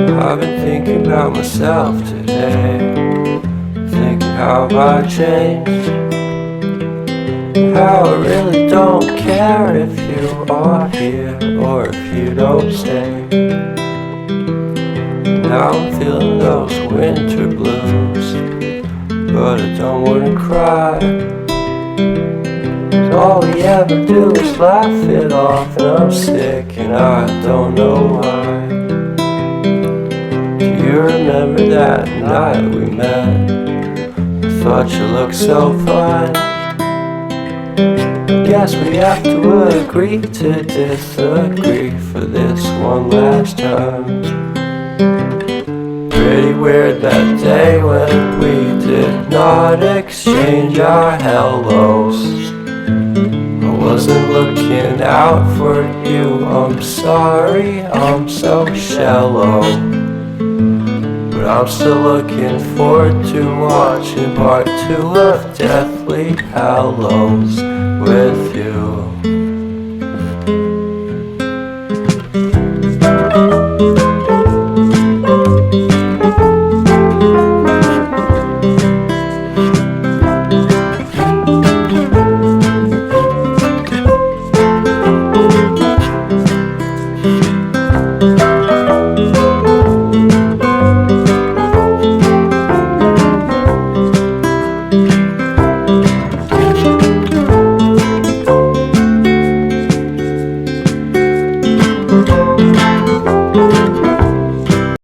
I've been thinking about myself today, thinking how have I changed, how I really don't care if you are here or if you don't stay. Now I'm feeling those winter blues, but I don't wanna cry. All we ever do is laugh it off, and I'm sick and I don't know why. Do you remember that night we met? I thought you looked so fine. Guess we have to agree to disagree for this one last time. Pretty weird that day when we did not exchange our hellos. I wasn't looking out for you, I'm sorry, I'm so shallow. But I'm still looking forward to watching part 2 of Deathly Hallows with